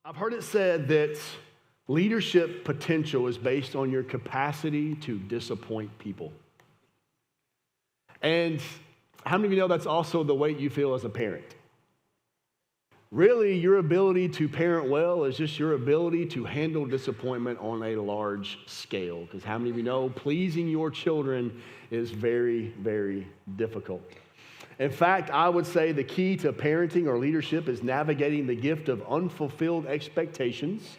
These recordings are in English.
I've heard it said that leadership potential is based on your capacity to disappoint people. And how many of you know that's also the way you feel as a parent? Really, your ability to parent well is just your ability to handle disappointment on a large scale. Because how many of you know pleasing your children is very, very difficult? In fact, I would say the key to parenting or leadership is navigating the gift of unfulfilled expectations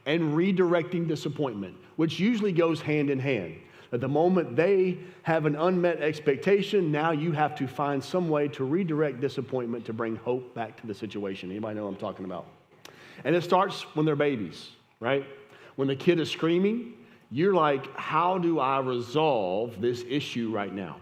and redirecting disappointment, which usually goes hand in hand. At the moment they have an unmet expectation, now you have to find some way to redirect disappointment to bring hope back to the situation. Anybody know what I'm talking about? And it starts when they're babies, right? When the kid is screaming, you're like, how do I resolve this issue right now?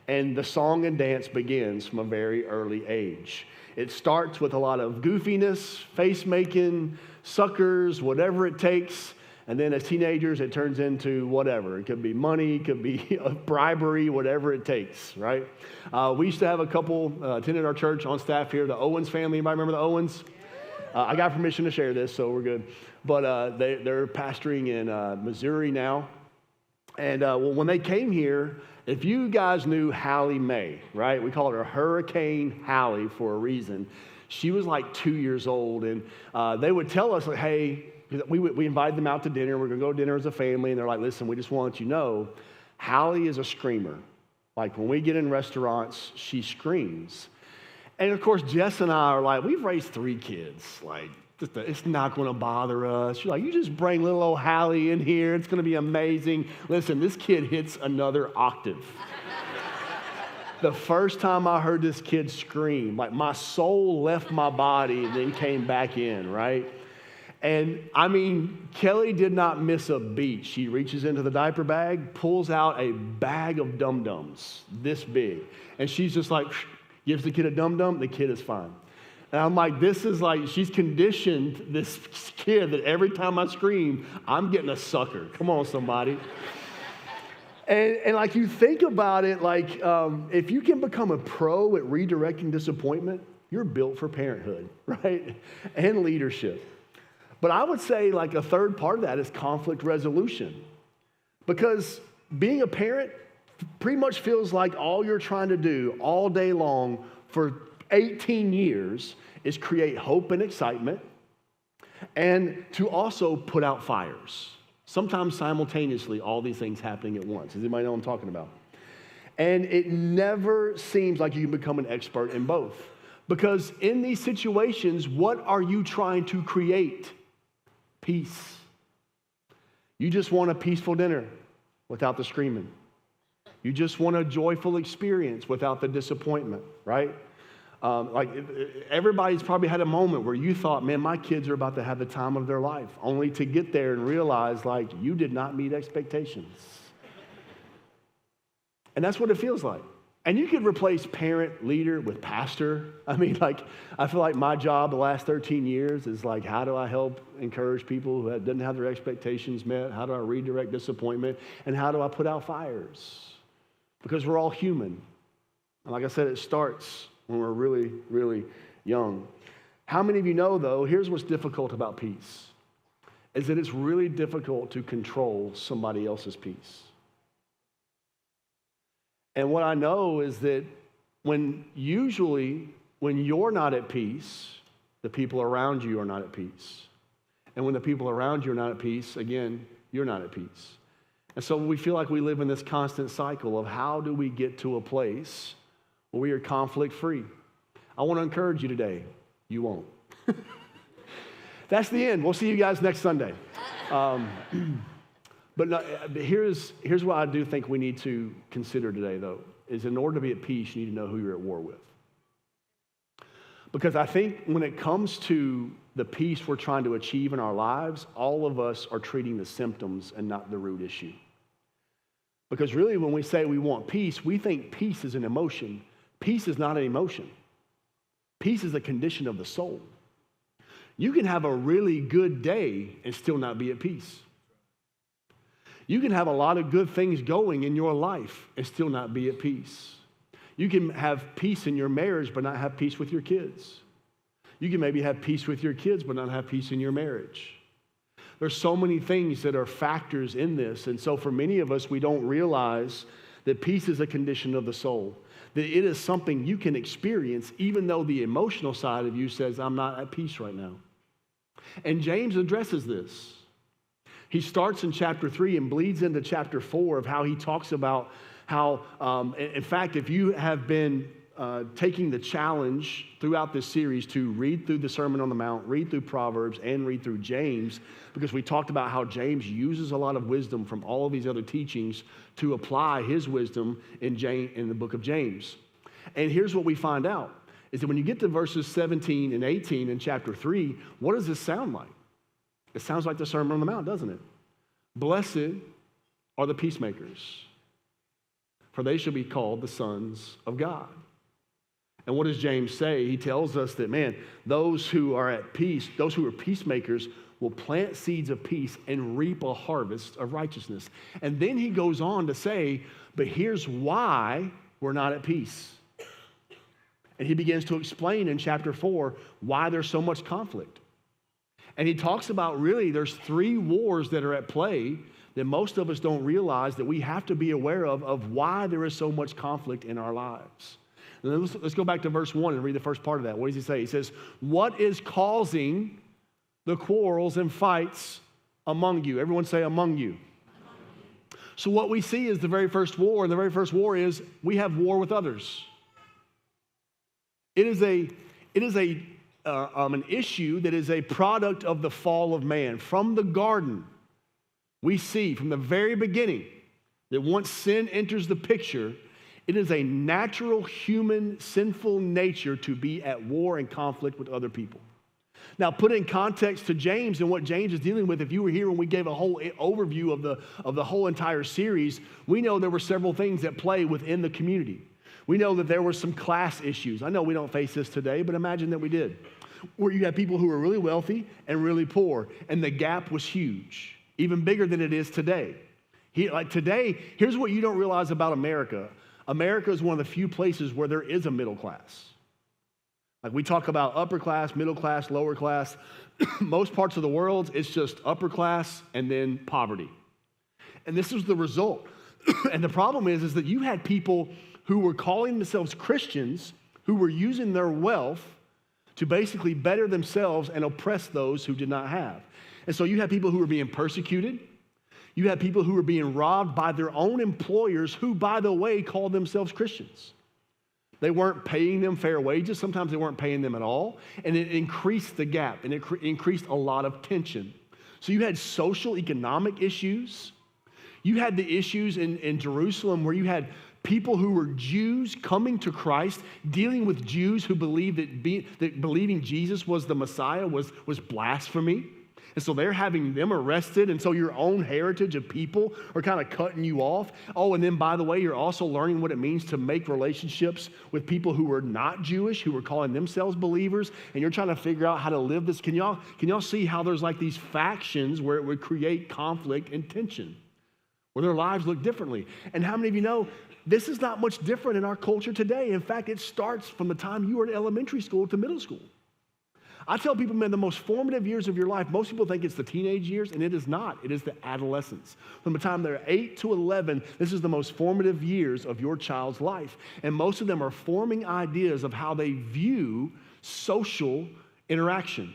And the song and dance begins from a very early age. It starts with a lot of goofiness, face making, suckers, whatever it takes. And then as teenagers, it turns into whatever. It could be money, it could be bribery, whatever it takes, right? We used to have a couple attended our church on staff here, the Owens family. Anybody remember the Owens? I got permission to share this, so we're good. But they're pastoring in Missouri now. And when they came here, if you guys knew Hallie Mae, right? We called her Hurricane Hallie for a reason. She was like 2 years old, and they would tell us, like, hey, we invited them out to dinner. We're going to go to dinner as a family, and they're like, listen, we just want to let you know, Hallie is a screamer. Like, when we get in restaurants, she screams. And, of course, Jess and I are like, we've raised 3 kids. Like, it's not going to bother us. She's like, you just bring little old Hallie in here. It's going to be amazing. Listen, this kid hits another octave. The first time I heard this kid scream, like my soul left my body and then came back in, right? And I mean, Kelly did not miss a beat. She reaches into the diaper bag, pulls out a bag of dum-dums this big. And she's just like, gives the kid a dum-dum, the kid is fine. And I'm like, this is like, she's conditioned this kid that every time I scream, I'm getting a sucker. Come on, somebody. And like, you think about it, like, if you can become a pro at redirecting disappointment, you're built for parenthood, right? And leadership. But I would say, like, a third part of that is conflict resolution. Because being a parent pretty much feels like all you're trying to do all day long for 18 years is create hope and excitement and to also put out fires. Sometimes simultaneously, all these things happening at once. Does anybody know what I'm talking about? And it never seems like you can become an expert in both. Because in these situations, what are you trying to create? Peace. You just want a peaceful dinner without the screaming. You just want a joyful experience without the disappointment, right? Everybody's probably had a moment where you thought, man, my kids are about to have the time of their life, only to get there and realize, like, you did not meet expectations. And that's what it feels like. And you could replace parent, leader with pastor. I mean, like, I feel like my job the last 13 years is like, how do I help encourage people who didn't have their expectations met? How do I redirect disappointment? And how do I put out fires? Because we're all human. And like I said, it starts when we're really, really young. How many of you know, though, here's what's difficult about peace, is that it's really difficult to control somebody else's peace. And what I know is that when you're not at peace, the people around you are not at peace. And when the people around you are not at peace, again, you're not at peace. And so we feel like we live in this constant cycle of how do we get to a place where we are conflict-free. I want to encourage you today. You won't. That's the end. We'll see you guys next Sunday. But here's what I do think we need to consider today, though, is in order to be at peace, you need to know who you're at war with. Because I think when it comes to the peace we're trying to achieve in our lives, all of us are treating the symptoms and not the root issue. Because really, when we say we want peace, we think peace is an emotion. Peace is not an emotion. Peace is a condition of the soul. You can have a really good day and still not be at peace. You can have a lot of good things going in your life and still not be at peace. You can have peace in your marriage but not have peace with your kids. You can maybe have peace with your kids, but not have peace in your marriage. There's so many things that are factors in this. And so for many of us, we don't realize that peace is a condition of the soul, that it is something you can experience even though the emotional side of you says, I'm not at peace right now. And James addresses this. He starts in chapter 3 and bleeds into chapter 4 of how he talks about how, in fact, if you have been taking the challenge throughout this series to read through the Sermon on the Mount, read through Proverbs, and read through James, because we talked about how James uses a lot of wisdom from all of these other teachings to apply his wisdom in the book of James. And here's what we find out, is that when you get to verses 17 and 18 in chapter 3, what does this sound like? It sounds like the Sermon on the Mount, doesn't it? Blessed are the peacemakers, for they shall be called the sons of God. And what does James say? He tells us that, man, those who are at peace, those who are peacemakers, will plant seeds of peace and reap a harvest of righteousness. And then he goes on to say, but here's why we're not at peace. And he begins to explain in chapter 4 why there's so much conflict. And he talks about really there's 3 wars that are at play that most of us don't realize that we have to be aware of why there is so much conflict in our lives. Let's go back to verse 1 and read the first part of that. What does he say? He says, what is causing the quarrels and fights among you? Everyone say among you. So what we see is the very first war, and the very first war is we have war with others. It is an issue that is a product of the fall of man. From the garden, we see from the very beginning that once sin enters the picture, it is a natural human sinful nature to be at war and conflict with other people. Now, put in context to James and what James is dealing with, if you were here when we gave a whole overview of the whole entire series, we know there were several things at play within the community. We know that there were some class issues. I know we don't face this today, but imagine that we did. Where you had people who were really wealthy and really poor, and the gap was huge, even bigger than it is today. Today, here's what you don't realize about America. America is one of the few places where there is a middle class. Like we talk about upper class, middle class, lower class. Most parts of the world, it's just upper class and then poverty. And this is the result. And the problem is that you had people who were calling themselves Christians who were using their wealth to basically better themselves and oppress those who did not have. And so you had people who were being persecuted. You had people who were being robbed by their own employers who, by the way, called themselves Christians. They weren't paying them fair wages. Sometimes they weren't paying them at all. And it increased the gap, and it increased a lot of tension. So you had social, economic issues. You had the issues in Jerusalem where you had people who were Jews coming to Christ, dealing with Jews who believed that believing Jesus was the Messiah was blasphemy. And so they're having them arrested, and so your own heritage of people are kind of cutting you off. Oh, and then by the way, you're also learning what it means to make relationships with people who are not Jewish, who are calling themselves believers, and you're trying to figure out how to live this. Can y'all see how there's like these factions where it would create conflict and tension, where their lives look differently? And how many of you know this is not much different in our culture today? In fact, it starts from the time you were in elementary school to middle school. I tell people, man, the most formative years of your life, most people think it's the teenage years, and it is not. It is the adolescence. From the time they're 8 to 11, this is the most formative years of your child's life. And most of them are forming ideas of how they view social interaction.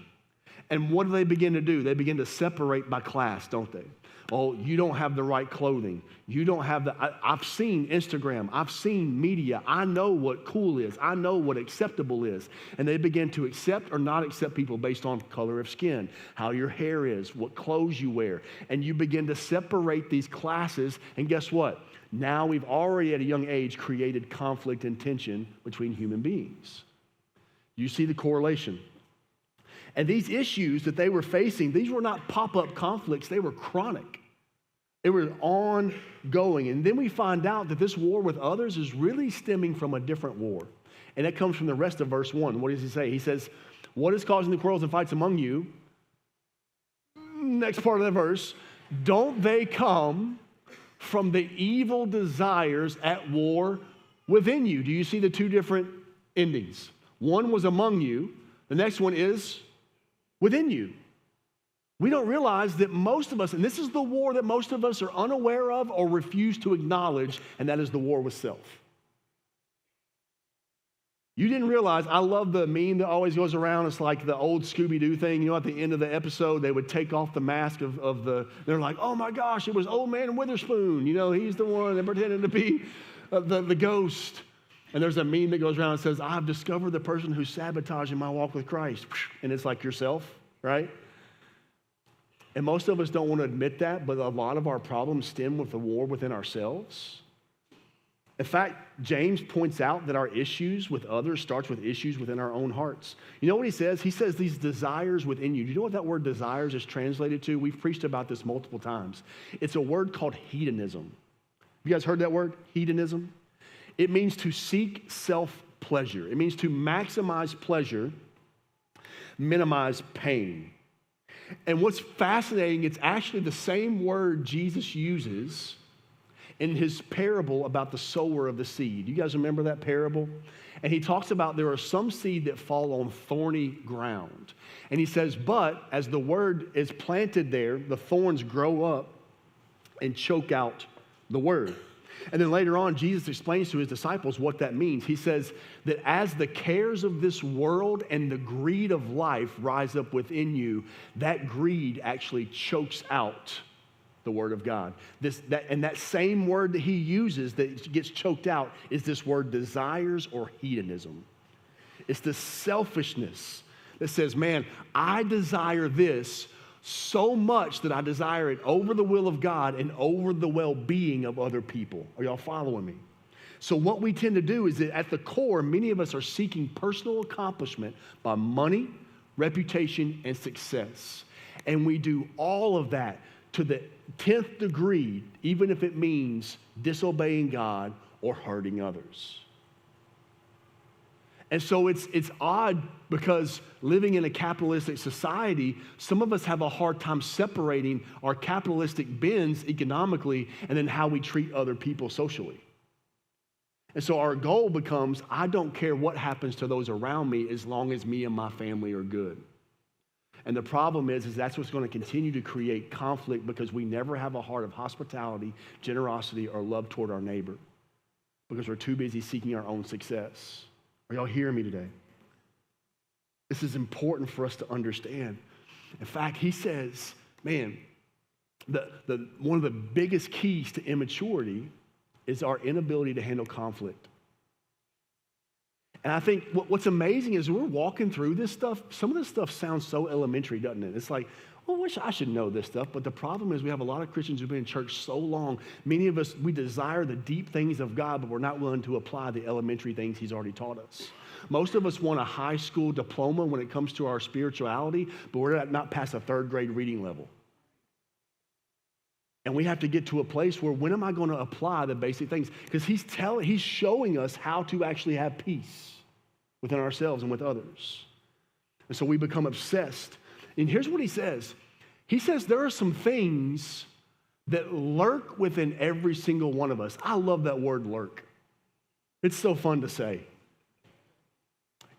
And what do they begin to do? They begin to separate by class, don't they? Oh, you don't have the right clothing. You don't have I've seen Instagram. I've seen media. I know what cool is. I know what acceptable is. And they begin to accept or not accept people based on color of skin, how your hair is, what clothes you wear. And you begin to separate these classes. And guess what? Now we've already at a young age created conflict and tension between human beings. You see the correlation. And these issues that they were facing, these were not pop-up conflicts, they were chronic. They were ongoing. And then we find out that this war with others is really stemming from a different war. And it comes from the rest of verse 1. What does he say? He says, what is causing the quarrels and fights among you? Next part of the verse, don't they come from the evil desires at war within you? Do you see the two different endings? One was among you. The next one is within you. We don't realize that most of us, and this is the war that most of us are unaware of or refuse to acknowledge, and that is the war with self. You didn't realize, I love the meme that always goes around. It's like the old Scooby-Doo thing. You know, at the end of the episode, they would take off the mask they're like, oh my gosh, it was old man Witherspoon. You know, he's the one that pretended to be the ghost. And there's a meme that goes around and says, I've discovered the person who's sabotaging my walk with Christ. And it's like yourself, right? And most of us don't want to admit that, but a lot of our problems stem with the war within ourselves. In fact, James points out that our issues with others starts with issues within our own hearts. You know what he says? He says these desires within you. Do you know what that word desires is translated to? We've preached about this multiple times. It's a word called hedonism. You guys heard that word? Hedonism? It means to seek self-pleasure. It means to maximize pleasure, minimize pain. And what's fascinating, it's actually the same word Jesus uses in his parable about the sower of the seed. You guys remember that parable? And he talks about there are some seed that fall on thorny ground. And he says, but as the word is planted there, the thorns grow up and choke out the word. And then later on, Jesus explains to his disciples what that means. He says that as the cares of this world and the greed of life rise up within you, that greed actually chokes out the word of God. And that same word that he uses that gets choked out is this word desires or hedonism. It's the selfishness that says, man, I desire this so much that I desire it over the will of God and over the well-being of other people. Are y'all following me? So what we tend to do is that at the core, many of us are seeking personal accomplishment by money, reputation, and success. And we do all of that to the 10th degree, even if it means disobeying God or hurting others. And so it's odd because living in a capitalistic society, some of us have a hard time separating our capitalistic bends economically and then how we treat other people socially. And so our goal becomes, I don't care what happens to those around me as long as me and my family are good. And the problem is that's what's going to continue to create conflict because we never have a heart of hospitality, generosity, or love toward our neighbor because we're too busy seeking our own success. Are y'all hearing me today? This is important for us to understand. In fact, he says, man, one of the biggest keys to immaturity is our inability to handle conflict. And I think what's amazing is we're walking through this stuff. Some of this stuff sounds so elementary, doesn't it? It's like, well, I wish I should know this stuff. But the problem is we have a lot of Christians who've been in church so long. Many of us, we desire the deep things of God, but we're not willing to apply the elementary things he's already taught us. Most of us want a high school diploma when it comes to our spirituality, but we're not past a third grade reading level. And we have to get to a place where when am I going to apply the basic things? Because he's showing us how to actually have peace within ourselves and with others. And so we become obsessed. And here's what he says. He says there are some things that lurk within every single one of us. I love that word lurk. It's so fun to say.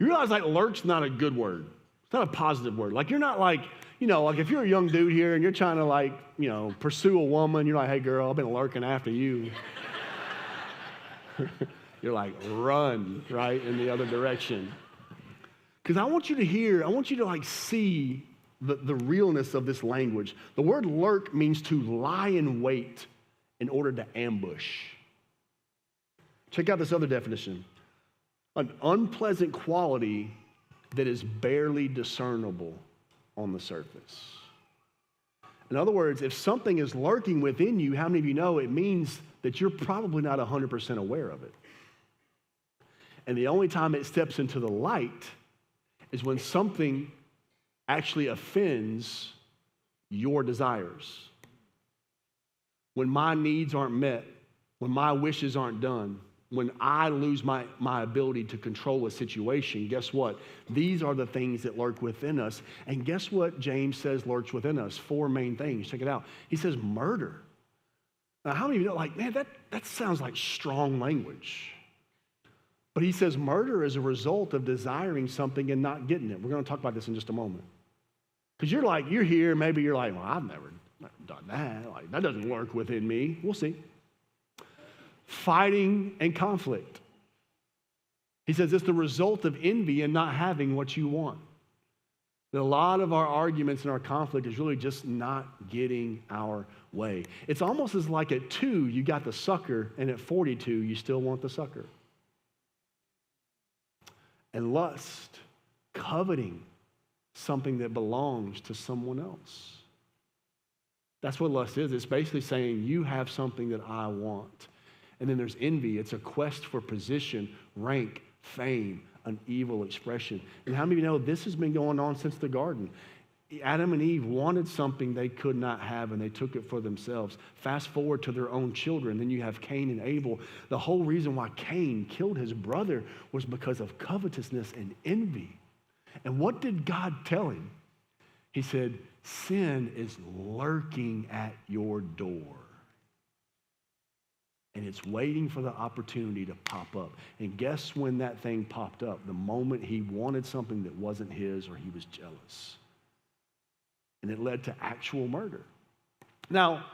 You realize like lurk's not a good word. It's not a positive word. Like you're not like, like if you're a young dude here and you're trying to pursue a woman, you're like, hey girl, I've been lurking after you. You're like, run, right, in the other direction. Because I want you to see the realness of this language. The word lurk means to lie in wait in order to ambush. Check out this other definition. An unpleasant quality that is barely discernible on the surface. In other words, if something is lurking within you, how many of you know it means that you're probably not 100% aware of it? And the only time it steps into the light is when something actually offends your desires. When my needs aren't met, when my wishes aren't done, when I lose my ability to control a situation, guess what? These are the things that lurk within us. And guess what James says lurks within us? 4 main things. Check it out. He says murder. Now, how many of you know, man, that sounds like strong language. But he says murder is a result of desiring something and not getting it. We're going to talk about this in just a moment. Because you're here, maybe you're like, well, I've never done that. Like, that doesn't work within me. We'll see. Fighting and conflict. He says it's the result of envy and not having what you want. That a lot of our arguments and our conflict is really just not getting our way. It's almost as like at 2, you got the sucker, and at 42, you still want the sucker. And lust, coveting something that belongs to someone else. That's what lust is. It's basically saying, you have something that I want. And then there's envy. It's a quest for position, rank, fame, an evil expression. And how many of you know this has been going on since the garden? Adam and Eve wanted something they could not have, and they took it for themselves. Fast forward to their own children, then you have Cain and Abel. The whole reason why Cain killed his brother was because of covetousness and envy. And what did God tell him? He said, sin is lurking at your door. And it's waiting for the opportunity to pop up. And guess when that thing popped up? The moment he wanted something that wasn't his, or he was jealous. And it led to actual murder. Now,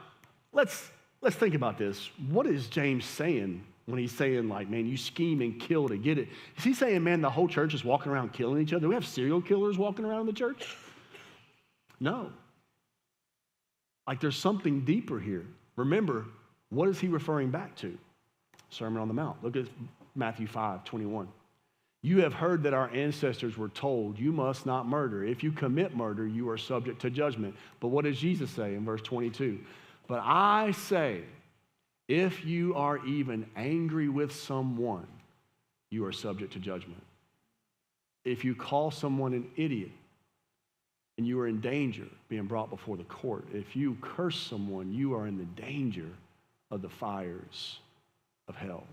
let's think about this. What is James saying when he's saying, like, man, you scheme and kill to get it? Is he saying, man, the whole church is walking around killing each other? Do we have serial killers walking around the church? No. Like, there's something deeper here. Remember, what is he referring back to? Sermon on the Mount. Look at Matthew 5:21. You have heard that our ancestors were told, you must not murder. If you commit murder, you are subject to judgment. But what does Jesus say in verse 22? But I say, if you are even angry with someone, you are subject to judgment. If you call someone an idiot, and you are in danger of being brought before the court. If you curse someone, you are in the danger of the fires of hell.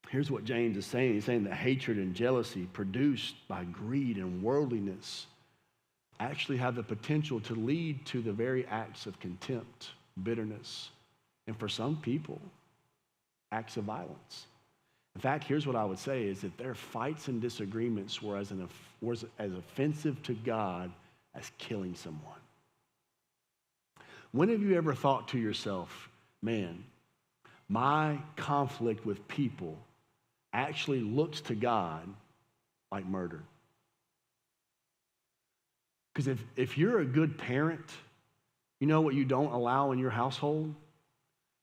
Here's what James is saying. He's saying that hatred and jealousy produced by greed and worldliness actually have the potential to lead to the very acts of contempt, bitterness, and for some people, acts of violence. In fact, here's what I would say is that their fights and disagreements were as offensive to God as killing someone. When have you ever thought to yourself, man, my conflict with people actually looks to God like murder? Because if you're a good parent, you know what you don't allow in your household?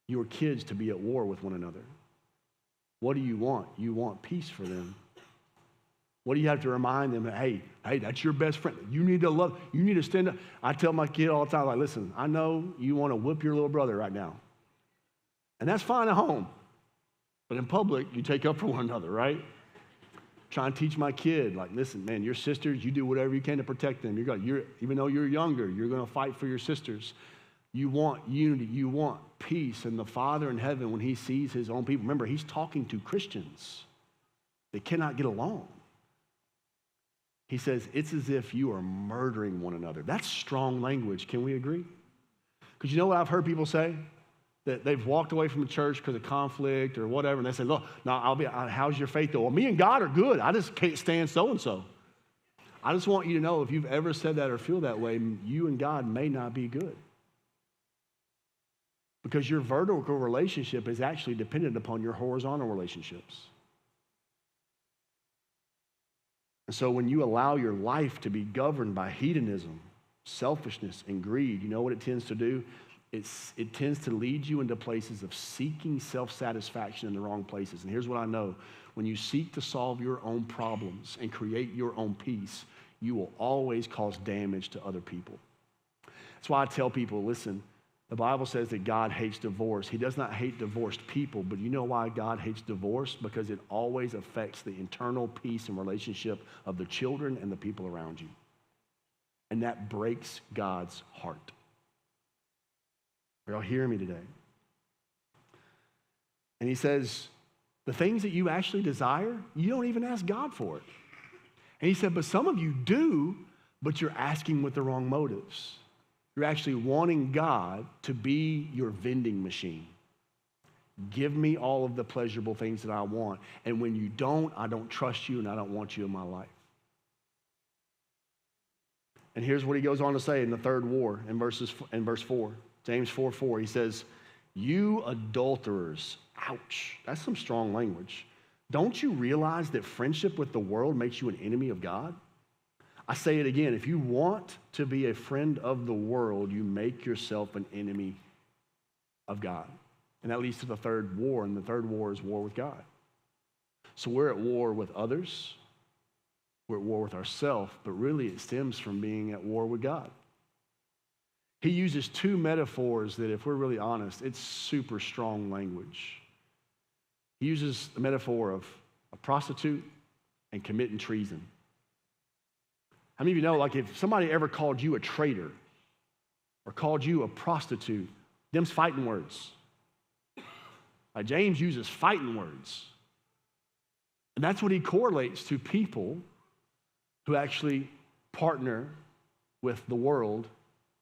Your kids to be at war with one another. What do you want? You want peace for them. What do you have to remind them? Hey, that's your best friend. You need to love, you need to stand up. I tell my kid all the time, like, listen, I know you want to whip your little brother right now. And that's fine at home. But in public, you take up for one another, right? Try and teach my kid, like, listen, man, your sisters, you do whatever you can to protect them. Even though you're younger, you're going to fight for your sisters. You want unity. You want peace. And the Father in heaven, when he sees his own people, remember, he's talking to Christians. They cannot get along. He says, it's as if you are murdering one another. That's strong language. Can we agree? Because you know what I've heard people say? That they've walked away from the church because of conflict or whatever, and they say, look, no, how's your faith though? Well, me and God are good. I just can't stand so-and-so. I just want you to know if you've ever said that or feel that way, you and God may not be good. Because your vertical relationship is actually dependent upon your horizontal relationships. And so when you allow your life to be governed by hedonism, selfishness, and greed, you know what it tends to do? It tends to lead you into places of seeking self-satisfaction in the wrong places. And here's what I know. When you seek to solve your own problems and create your own peace, you will always cause damage to other people. That's why I tell people, listen, the Bible says that God hates divorce. He does not hate divorced people, but you know why God hates divorce? Because it always affects the internal peace and relationship of the children and the people around you. And that breaks God's heart. Are y'all hearing me today? And he says, the things that you actually desire, you don't even ask God for it. And he said, but some of you do, but you're asking with the wrong motives. You're actually wanting God to be your vending machine. Give me all of the pleasurable things that I want. And when you don't, I don't trust you and I don't want you in my life. And here's what he goes on to say in the third war in verse 4. James 4:4. He says, you adulterers, ouch, that's some strong language. Don't you realize that friendship with the world makes you an enemy of God? I say it again, if you want to be a friend of the world, you make yourself an enemy of God. And that leads to the third war, and the third war is war with God. So we're at war with others, we're at war with ourselves, but really it stems from being at war with God. He uses two metaphors that, if we're really honest, it's super strong language. He uses the metaphor of a prostitute and committing treason. How many of you know, like, if somebody ever called you a traitor or called you a prostitute, them's fighting words. James uses fighting words. And that's what he correlates to people who actually partner with the world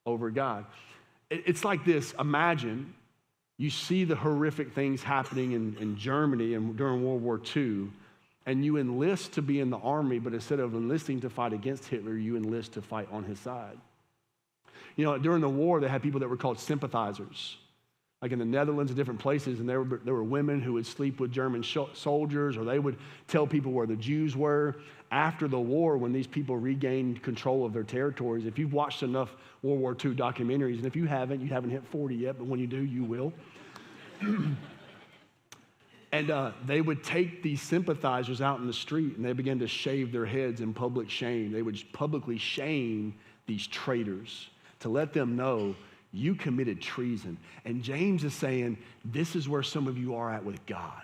over God. It's like this. Imagine you see the horrific things happening in Germany and during World War II, and you enlist to be in the army, but instead of enlisting to fight against Hitler, you enlist to fight on his side. You know, during the war, they had people that were called sympathizers. Like in the Netherlands and different places, and there were women who would sleep with German soldiers, or they would tell people where the Jews were. After the war, when these people regained control of their territories, if you've watched enough World War II documentaries, and if you haven't hit 40 yet, but when you do, you will. And they would take these sympathizers out in the street, and they began to shave their heads in public shame. They would publicly shame these traitors to let them know, you committed treason. And James is saying, this is where some of you are at with God.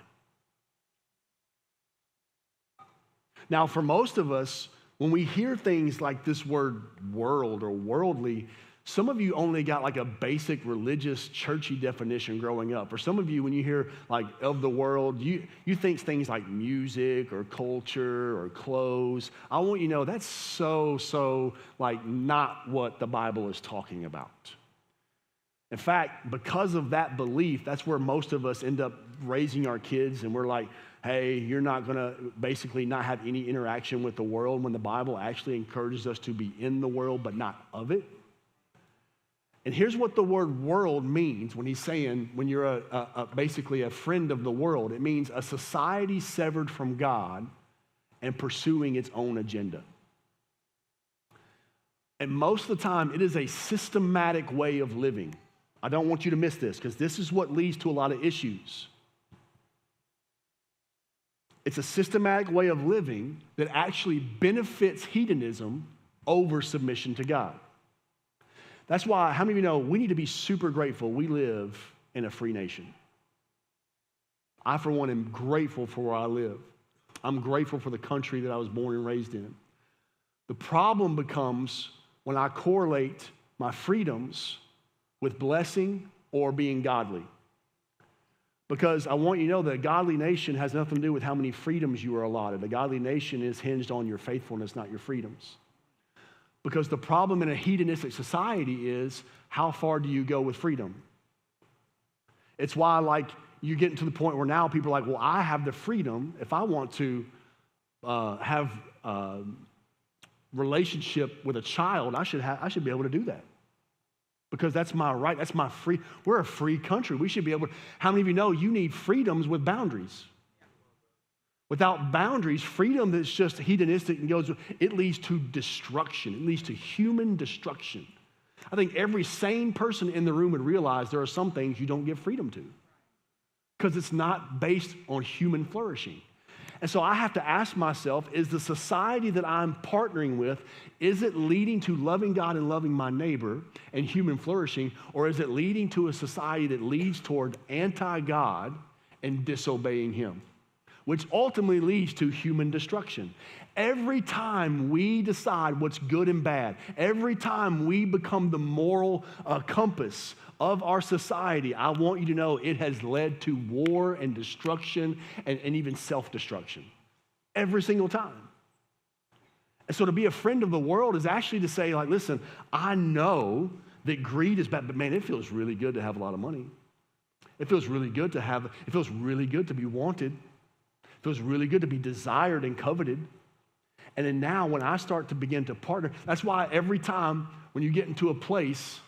Now, for most of us, when we hear things like this word world or worldly, some of you only got like a basic religious, churchy definition growing up. Or some of you, when you hear like of the world, you think things like music or culture or clothes. I want you to know that's so like not what the Bible is talking about. In fact, because of that belief, that's where most of us end up raising our kids, and we're like, hey, you're not going to basically not have any interaction with the world, when the Bible actually encourages us to be in the world but not of it. And here's what the word world means when he's saying, when you're basically a friend of the world, it means a society severed from God and pursuing its own agenda. And most of the time, it is a systematic way of living. I don't want you to miss this, because this is what leads to a lot of issues. It's a systematic way of living that actually benefits hedonism over submission to God. That's why, how many of you know, we need to be super grateful we live in a free nation. I, for one, am grateful for where I live. I'm grateful for the country that I was born and raised in. The problem becomes when I correlate my freedoms with blessing or being godly. Because I want you to know that a godly nation has nothing to do with how many freedoms you are allotted. A godly nation is hinged on your faithfulness, not your freedoms. Because the problem in a hedonistic society is, how far do you go with freedom? It's why, like, you're getting to the point where now people are like, well, I have the freedom. If I want to have a relationship with a child, I should be able to do that. Because that's my right, that's my free, we're a free country. We should be able to, how many of you know you need freedoms with boundaries? Without boundaries, freedom that's just hedonistic and goes, it leads to destruction. It leads to human destruction. I think every sane person in the room would realize there are some things you don't give freedom to, because it's not based on human flourishing. And so I have to ask myself, is the society that I'm partnering with, is it leading to loving God and loving my neighbor and human flourishing, or is it leading to a society that leads toward anti-God and disobeying him, which ultimately leads to human destruction? Every time we decide what's good and bad, every time we become the moral compass of our society, I want you to know it has led to war and destruction and even self-destruction. Every single time. And so to be a friend of the world is actually to say, like, listen, I know that greed is bad, but man, it feels really good to have a lot of money. It feels really good it feels really good to be wanted. It feels really good to be desired and coveted. And then now when I start to begin to partner, that's why every time when you get into a place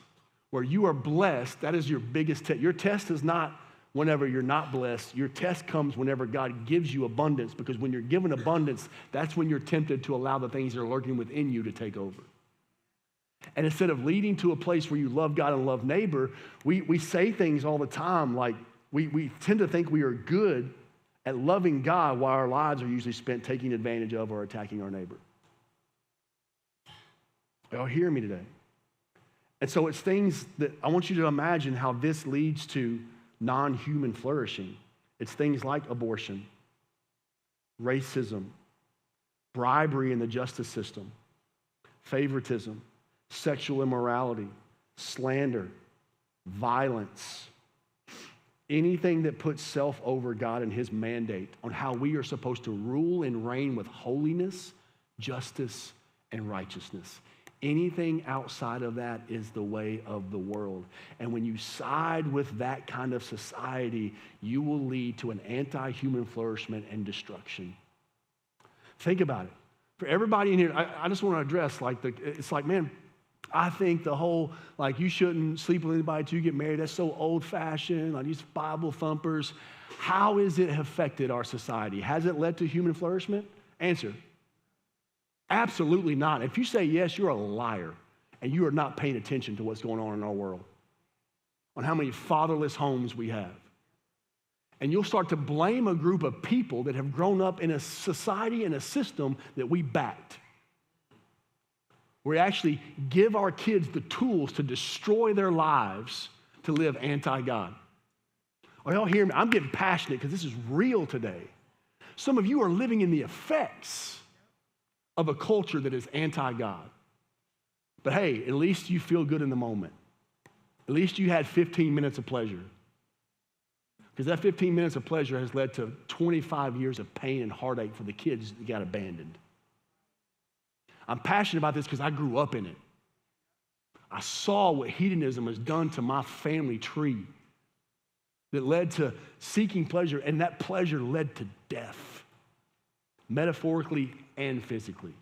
where you are blessed, that is your biggest test. Your test is not whenever you're not blessed. Your test comes whenever God gives you abundance, because when you're given abundance, that's when you're tempted to allow the things that are lurking within you to take over. And instead of leading to a place where you love God and love neighbor, we say things all the time like we tend to think we are good at loving God while our lives are usually spent taking advantage of or attacking our neighbor. Y'all hear me today? And so it's things that I want you to imagine how this leads to non-human flourishing. It's things like abortion, racism, bribery in the justice system, favoritism, sexual immorality, slander, violence, anything that puts self over God and his mandate on how we are supposed to rule and reign with holiness, justice, and righteousness. Anything outside of that is the way of the world. And when you side with that kind of society, you will lead to an anti-human flourishment and destruction. Think about it. For everybody in here, I just want to address, it's like, man, I think the whole, you shouldn't sleep with anybody till you get married, that's so old-fashioned, like these Bible thumpers. How has it affected our society? Has it led to human flourishment? Answer. Absolutely not. If you say yes, you're a liar, and you are not paying attention to what's going on in our world, on how many fatherless homes we have. And you'll start to blame a group of people that have grown up in a society and a system that we backed. We actually give our kids the tools to destroy their lives to live anti-God. Are y'all hearing me? I'm getting passionate because this is real today. Some of you are living in the effects of a culture that is anti-God. But hey, at least you feel good in the moment. At least you had 15 minutes of pleasure. Because that 15 minutes of pleasure has led to 25 years of pain and heartache for the kids that got abandoned. I'm passionate about this because I grew up in it. I saw what hedonism has done to my family tree that led to seeking pleasure, and that pleasure led to death, metaphorically and physically.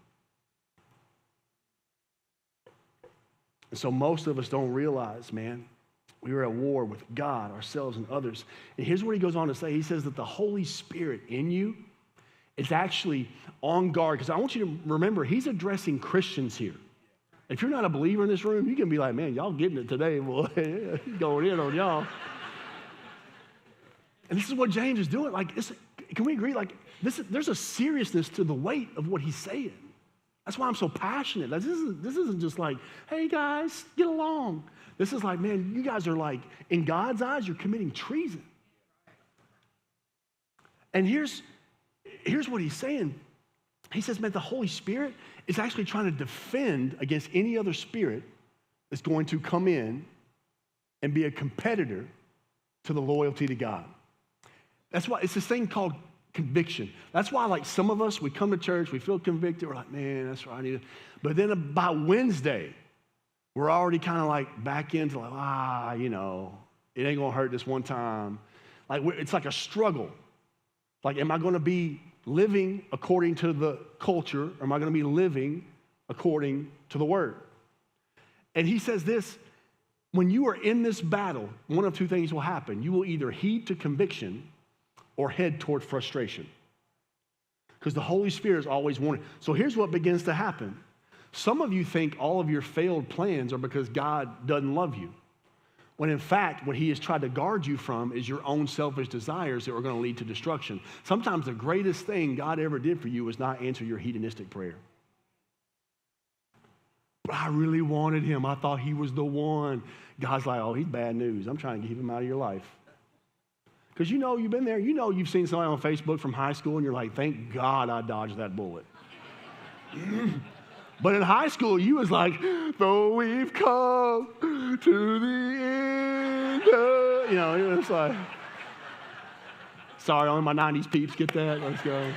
And so most of us don't realize, man, we are at war with God, ourselves, and others. And here's what he goes on to say. He says that the Holy Spirit in you is actually on guard, because I want you to remember, he's addressing Christians here. If you're not a believer in this room, you can be like, man, y'all getting it today, boy. He's going in on y'all. And this is what James is doing. Can we agree? There's a seriousness to the weight of what he's saying. That's why I'm so passionate. This isn't just like, hey guys, get along. This is like, man, you guys are in God's eyes, you're committing treason. And here's what he's saying. He says, man, the Holy Spirit is actually trying to defend against any other spirit that's going to come in and be a competitor to the loyalty to God. That's why it's this thing called conviction. That's why, some of us, we come to church, we feel convicted, we're like, man, that's right, I need it. But then by Wednesday, we're already kind of back into it ain't gonna hurt this one time. It's like a struggle. Am I gonna be living according to the culture, or am I gonna be living according to the word? And he says this, when you are in this battle, one of two things will happen. You will either heed to conviction or head toward frustration. Because the Holy Spirit is always warning. So here's what begins to happen. Some of you think all of your failed plans are because God doesn't love you. When in fact, what he has tried to guard you from is your own selfish desires that are going to lead to destruction. Sometimes the greatest thing God ever did for you was not answer your hedonistic prayer. But I really wanted him. I thought he was the one. God's like, oh, he's bad news. I'm trying to keep him out of your life. Because you've been there. You've seen somebody on Facebook from high school and you're like, thank God I dodged that bullet. But in high school, you was like, though we've come to the end of, it's like, sorry, only my 90s peeps get that. Let's go.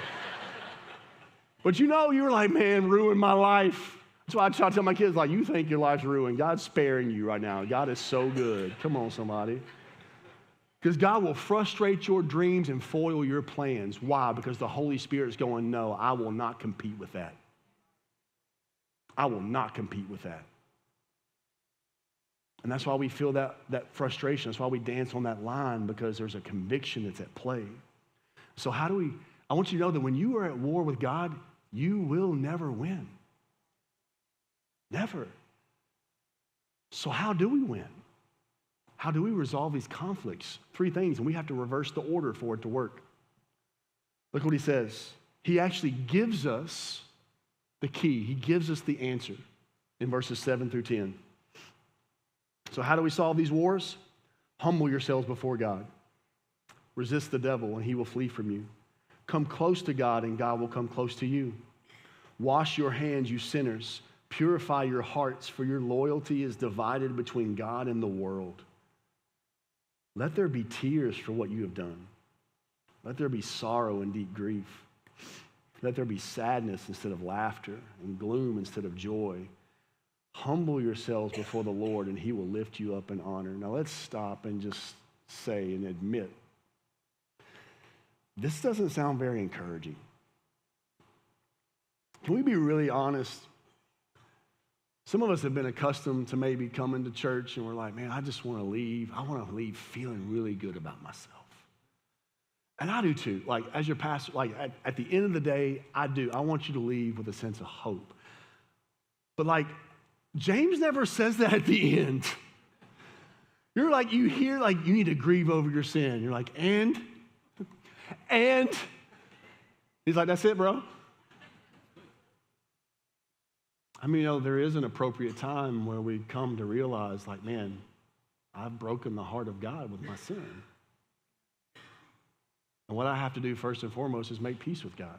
But you were like, man, ruined my life. That's why I try to tell my kids, you think your life's ruined. God's sparing you right now. God is so good. Come on, somebody. Because God will frustrate your dreams and foil your plans. Why? Because the Holy Spirit is going, no, I will not compete with that. I will not compete with that. And that's why we feel that frustration. That's why we dance on that line, because there's a conviction that's at play. So I want you to know that when you are at war with God, you will never win. Never. So how do we win? How do we resolve these conflicts? 3 things, and we have to reverse the order for it to work. Look what he says. He actually gives us the key. He gives us the answer in verses 7 through 10. So how do we solve these wars? Humble yourselves before God. Resist the devil, and he will flee from you. Come close to God, and God will come close to you. Wash your hands, you sinners. Purify your hearts, for your loyalty is divided between God and the world. Let there be tears for what you have done. Let there be sorrow and deep grief. Let there be sadness instead of laughter and gloom instead of joy. Humble yourselves before the Lord, and he will lift you up in honor. Now let's stop and just say and admit, this doesn't sound very encouraging. Can we be really honest? Some of us have been accustomed to maybe coming to church and we're like, man, I just want to leave. I want to leave feeling really good about myself. And I do too. Like, as your pastor, like at the end of the day, I do. I want you to leave with a sense of hope. But like, James never says that at the end. You're like, you hear like you need to grieve over your sin. You're like, and he's like, that's it, bro. I mean, there is an appropriate time where we come to realize, like, man, I've broken the heart of God with my sin. And what I have to do first and foremost is make peace with God.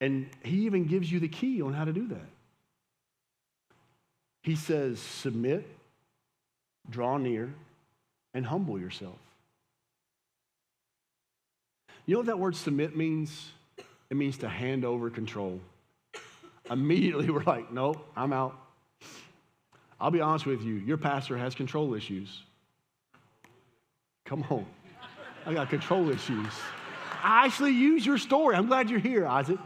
And he even gives you the key on how to do that. He says, submit, draw near, and humble yourself. You know what that word submit means? It means to hand over control. Immediately we're like, nope, I'm out. I'll be honest with you, your pastor has control issues. Come on. I got control issues. I actually use your story. I'm glad you're here, Isaac.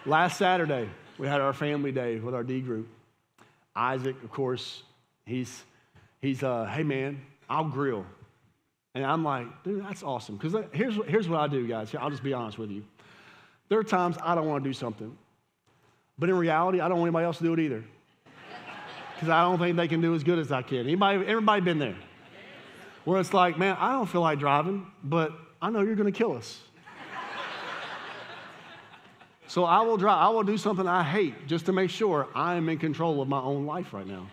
Last Saturday, we had our family day with our D group. Isaac, of course, he's hey man, I'll grill. And I'm like, dude, that's awesome. Because here's what I do, guys. I'll just be honest with you. There are times I don't want to do something. But in reality, I don't want anybody else to do it either. Because I don't think they can do as good as I can. Everybody been there? Where it's like, man, I don't feel like driving, but I know you're going to kill us. So I will drive. I will do something I hate just to make sure I am in control of my own life right now.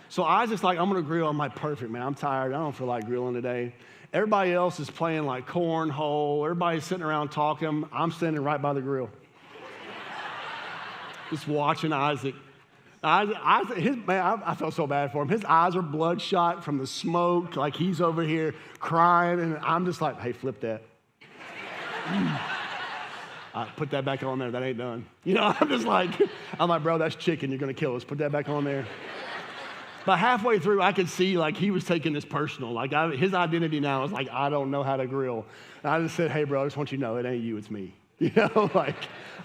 So I just like, I'm going to grill. I'm like, perfect, man. I'm tired. I don't feel like grilling today. Everybody else is playing like cornhole. Everybody's sitting around talking. I'm standing right by the grill. Just watching Isaac. I felt so bad for him. His eyes are bloodshot from the smoke. Like he's over here crying. And I'm just like, hey, flip that. Put that back on there. That ain't done. You know, I'm like, bro, that's chicken. You're going to kill us. Put that back on there. But halfway through, I could see like he was taking this personal. Like his identity now is like, I don't know how to grill. And I just said, hey, bro, I just want you to know it ain't you, it's me. You know, like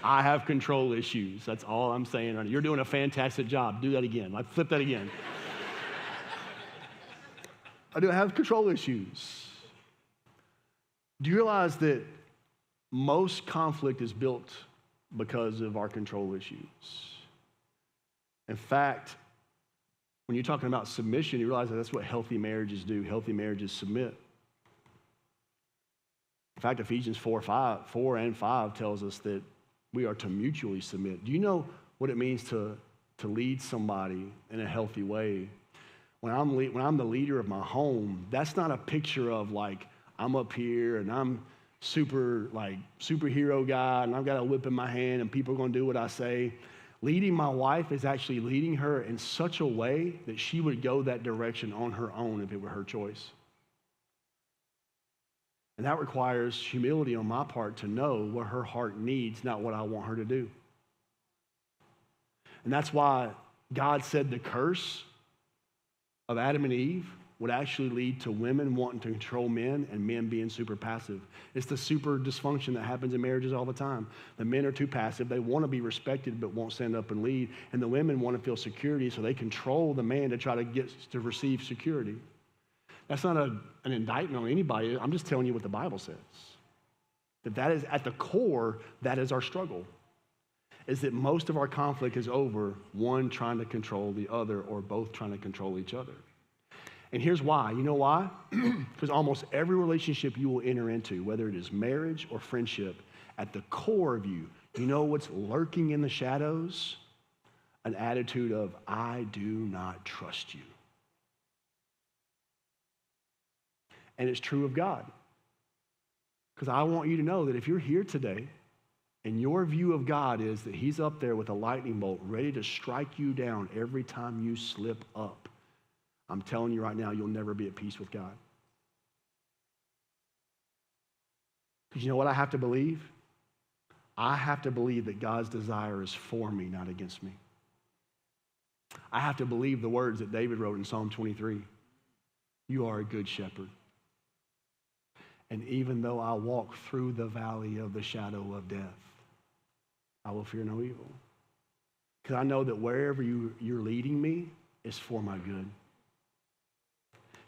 I have control issues. That's all I'm saying. You're doing a fantastic job. Do that again. Like flip that again. I do have control issues. Do you realize that most conflict is built because of our control issues? In fact, when you're talking about submission, you realize that that's what healthy marriages do. Healthy marriages submit. In fact, Ephesians 4 and 5 tells us that we are to mutually submit. Do you know what it means to lead somebody in a healthy way? When I'm the leader of my home, that's not a picture of like I'm up here and I'm superhero guy and I've got a whip in my hand and people are going to do what I say. Leading my wife is actually leading her in such a way that she would go that direction on her own if it were her choice. And that requires humility on my part to know what her heart needs, not what I want her to do. And that's why God said the curse of Adam and Eve would actually lead to women wanting to control men and men being super passive. It's the super dysfunction that happens in marriages all the time. The men are too passive. They want to be respected but won't stand up and lead. And the women want to feel security, so they control the man to try to get to receive security. That's not an indictment on anybody. I'm just telling you what the Bible says. That is at the core, that is our struggle. Is that most of our conflict is over one trying to control the other or both trying to control each other. And here's why. You know why? Because almost every relationship you will enter into, whether it is marriage or friendship, at the core of you, you know what's lurking in the shadows? An attitude of, I do not trust you. And it's true of God. Because I want you to know that if you're here today and your view of God is that he's up there with a lightning bolt ready to strike you down every time you slip up, I'm telling you right now, you'll never be at peace with God. Because you know what I have to believe? I have to believe that God's desire is for me, not against me. I have to believe the words that David wrote in Psalm 23. You are a good shepherd. And even though I walk through the valley of the shadow of death, I will fear no evil. Because I know that wherever you're leading me is for my good.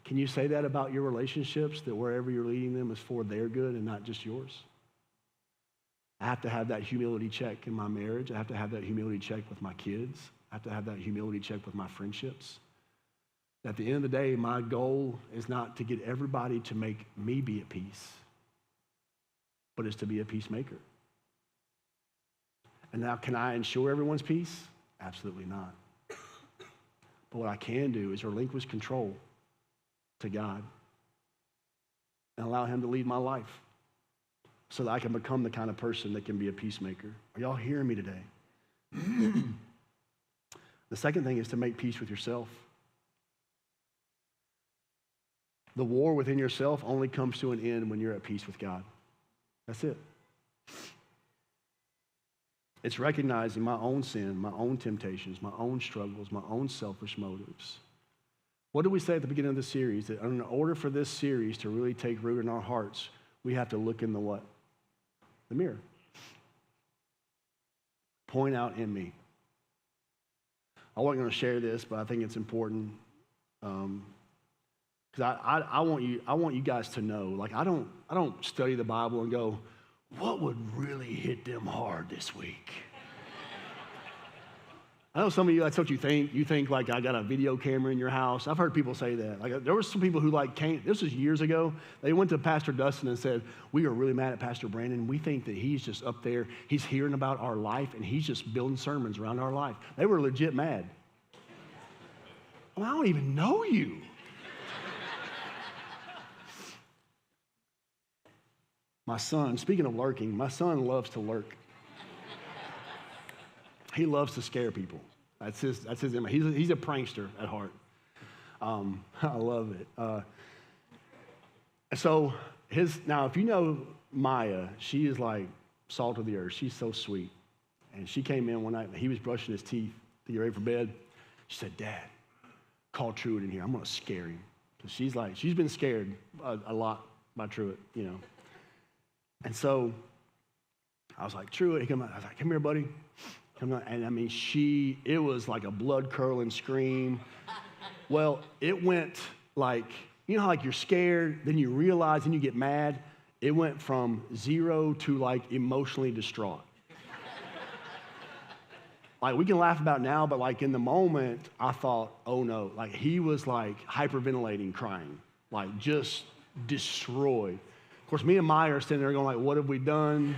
Can you say that about your relationships, that wherever you're leading them is for their good and not just yours? I have to have that humility check in my marriage. I have to have that humility check with my kids. I have to have that humility check with my friendships. At the end of the day, my goal is not to get everybody to make me be at peace, but it's to be a peacemaker. And now, can I ensure everyone's peace? Absolutely not. But what I can do is relinquish control to God and allow him to lead my life so that I can become the kind of person that can be a peacemaker. Are y'all hearing me today? The second thing is to make peace with yourself. The war within yourself only comes to an end when you're at peace with God. That's it. It's recognizing my own sin, my own temptations, my own struggles, my own selfish motives. What did we say at the beginning of the series? That in order for this series to really take root in our hearts, we have to look in the what? The mirror. Point out in me. I wasn't going to share this, but I think it's important. Because I want you guys to know, like I don't study the Bible and go, what would really hit them hard this week? I know some of you, that's what you think. You think like I got a video camera in your house. I've heard people say that. Like there were some people who like came, this was years ago. They went to Pastor Dustin and said, we are really mad at Pastor Brandon. We think that he's just up there. He's hearing about our life and he's just building sermons around our life. They were legit mad. Well, I don't even know you. My son, speaking of lurking, my son loves to lurk. He loves to scare people. That's his image. He's a prankster at heart. I love it. Now, if you know Maya, she is like salt of the earth. She's so sweet. And she came in one night, and he was brushing his teeth to get ready for bed. She said, Dad, call Truett in here. I'm going to scare him. Because she's been scared a lot by Truett, you know. And so I was like, Truett, I was like, come here, buddy. Come on. And I mean, it was like a blood-curdling scream. Well, it went like, you know how like you're scared, then you realize, then you get mad? It went from 0 to like emotionally distraught. Like we can laugh about it now, but like in the moment, I thought, oh no. Like he was like hyperventilating, crying, like just destroyed. Of course, me and Maya are sitting there going like, what have we done?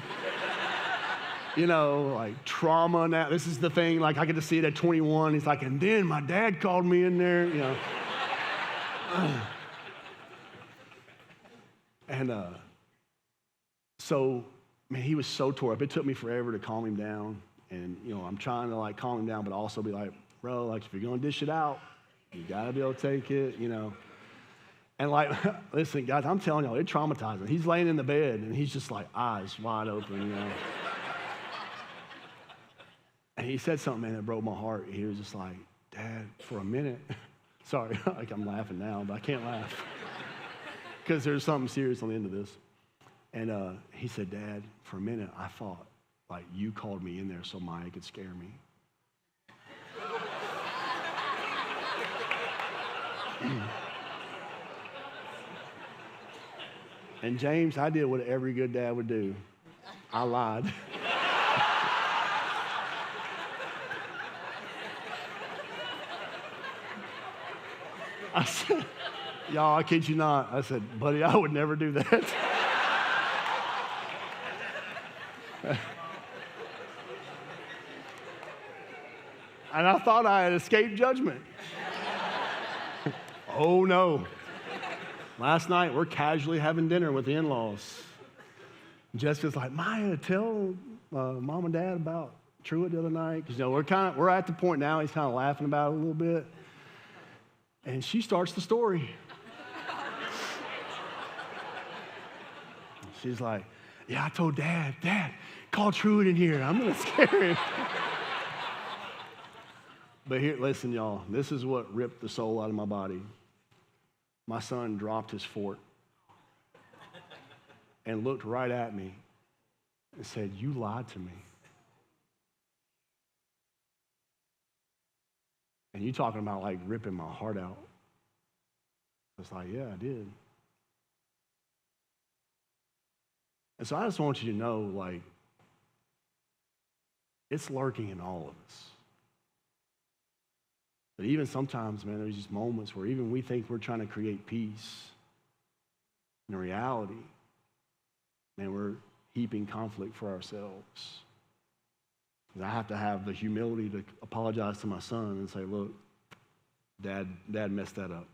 You know, like trauma now. This is the thing, like I get to see it at 21. He's like, and then my dad called me in there, you know. And so, man, he was so tore up. It took me forever to calm him down. And, you know, I'm trying to like calm him down, but also be like, bro, like if you're going to dish it out, you got to be able to take it, you know. And like, listen, guys, I'm telling y'all, it traumatized him. He's laying in the bed and he's just like eyes wide open, you know. And he said something, man, that broke my heart. He was just like, Dad, for a minute, Sorry, like I'm laughing now, but I can't laugh because there's something serious on the end of this. And he said, Dad, for a minute, I thought like you called me in there so Maya could scare me. And James, I did what every good dad would do. I lied. I said, y'all, I kid you not. I said, buddy, I would never do that. And I thought I had escaped judgment. Oh, no. Last night, we're casually having dinner with the in-laws. Jessica's like, Maya, tell Mom and Dad about Truett the other night. Because, we're at the point now, he's kind of laughing about it a little bit. And she starts the story. She's like, yeah, I told Dad, call Truett in here. I'm going to scare him. But here, listen, y'all, this is what ripped the soul out of my body. My son dropped his fork and looked right at me and said, you lied to me. And you talking about like ripping my heart out. I was like, yeah, I did. And so I just want you to know, like, it's lurking in all of us. But even sometimes, man, there's these moments where even we think we're trying to create peace. In reality, man, we're heaping conflict for ourselves. And I have to have the humility to apologize to my son and say, look, Dad messed that up.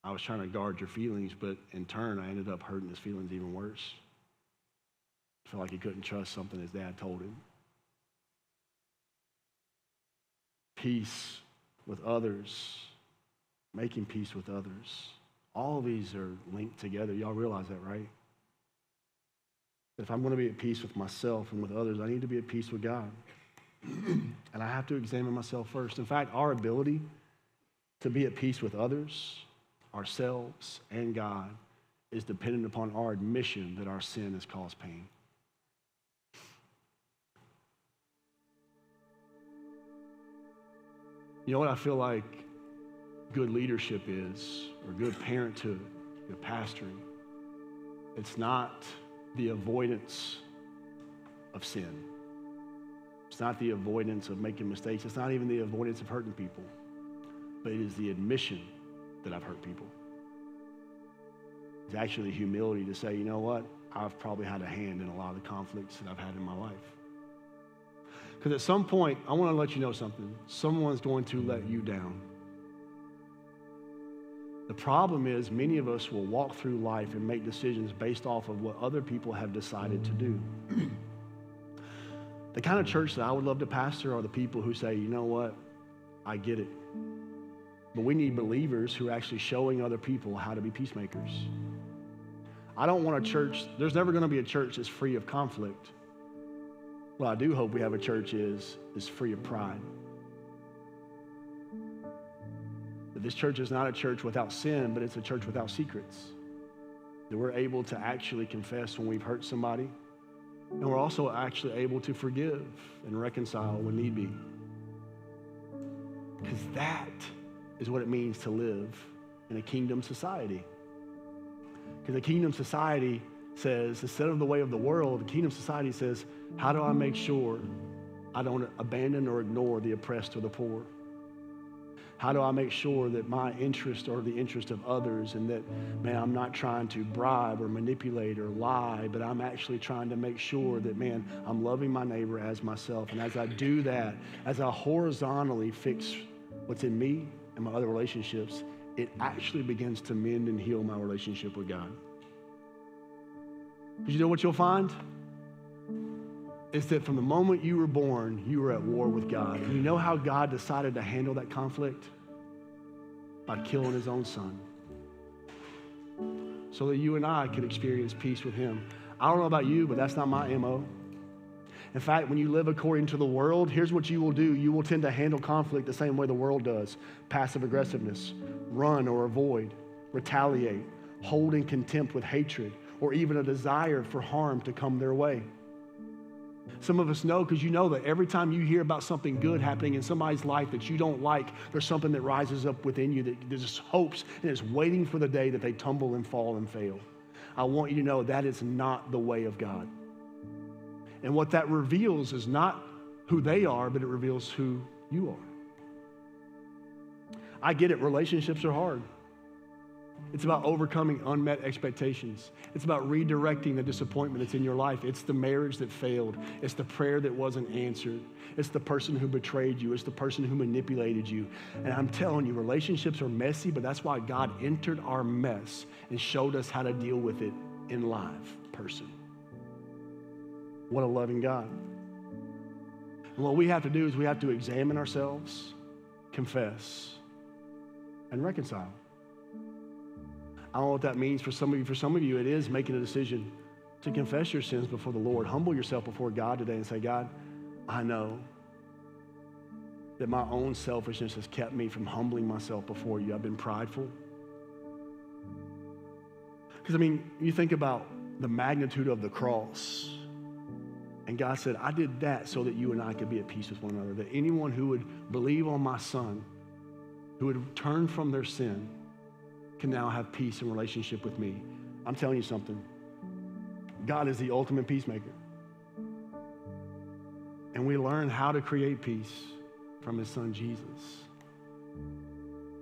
I was trying to guard your feelings, but in turn, I ended up hurting his feelings even worse. I felt like he couldn't trust something his dad told him. Peace with others, making peace with others. All of these are linked together. Y'all realize that, right? That if I'm going to be at peace with myself and with others, I need to be at peace with God. And I have to examine myself first. In fact, our ability to be at peace with others, ourselves, and God is dependent upon our admission that our sin has caused pain. You know what I feel like good leadership is, or good parenthood, good pastoring? It's not the avoidance of sin. It's not the avoidance of making mistakes. It's not even the avoidance of hurting people. But it is the admission that I've hurt people. It's actually the humility to say, you know what? I've probably had a hand in a lot of the conflicts that I've had in my life. Because at some point, I want to let you know something. Someone's going to let you down. The problem is many of us will walk through life and make decisions based off of what other people have decided to do. The kind of church that I would love to pastor are the people who say, you know what? I get it. But we need believers who are actually showing other people how to be peacemakers. I don't want a church, there's never going to be a church that's free of conflict. Well, I do hope we have a church is free of pride. That this church is not a church without sin, but it's a church without secrets. That we're able to actually confess when we've hurt somebody, and we're also actually able to forgive and reconcile when need be. Because that is what it means to live in a kingdom society. Because a kingdom society says, instead of the way of the world, the kingdom society says, how do I make sure I don't abandon or ignore the oppressed or the poor? How do I make sure that my interest or the interest of others, and that, man, I'm not trying to bribe or manipulate or lie, but I'm actually trying to make sure that, man, I'm loving my neighbor as myself. And as I do that, as I horizontally fix what's in me and my other relationships, it actually begins to mend and heal my relationship with God. Because you know what you'll find? Is that from the moment you were born, you were at war with God. And you know how God decided to handle that conflict? By killing his own son. So that you and I could experience peace with him. I don't know about you, but that's not my MO. In fact, when you live according to the world, here's what you will do. You will tend to handle conflict the same way the world does. Passive aggressiveness, run or avoid, retaliate, hold in contempt with hatred, or even a desire for harm to come their way. Some of us know, because you know that every time you hear about something good happening in somebody's life that you don't like, there's something that rises up within you that just hopes and is waiting for the day that they tumble and fall and fail. I want you to know that is not the way of God. And what that reveals is not who they are, but it reveals who you are. I get it, relationships are hard. It's about overcoming unmet expectations. It's about redirecting the disappointment that's in your life. It's the marriage that failed. It's the prayer that wasn't answered. It's the person who betrayed you. It's the person who manipulated you. And I'm telling you, relationships are messy, but that's why God entered our mess and showed us how to deal with it in live person. What a loving God. And what we have to do is we have to examine ourselves, confess, and reconcile. I don't know what that means for some of you. For some of you, it is making a decision to confess your sins before the Lord. Humble yourself before God today and say, God, I know that my own selfishness has kept me from humbling myself before you. I've been prideful. Because, you think about the magnitude of the cross. And God said, I did that so that you and I could be at peace with one another. That anyone who would believe on my Son, who would turn from their sin, can now have peace and relationship with me. I'm telling you something. God is the ultimate peacemaker. And we learn how to create peace from his Son, Jesus.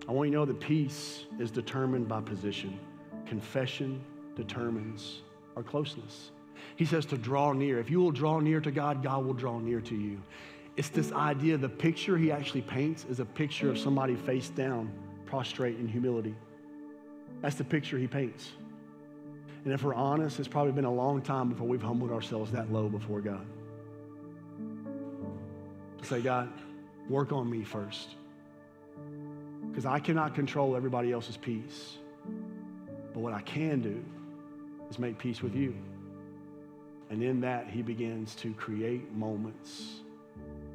I want you to know that peace is determined by position. Confession determines our closeness. He says to draw near. If you will draw near to God, God will draw near to you. It's this idea, the picture he actually paints is a picture of somebody face down, prostrate in humility. That's the picture he paints. And if we're honest, it's probably been a long time before we've humbled ourselves that low before God. To say, God, work on me first. Because I cannot control everybody else's peace. But what I can do is make peace with you. And in that, he begins to create moments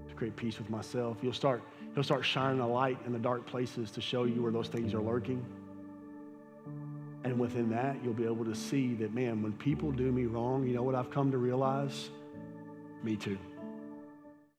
to create peace with myself. He'll start shining a light in the dark places to show you where those things are lurking. And within that, you'll be able to see that, man, when people do me wrong, you know what I've come to realize? Me too.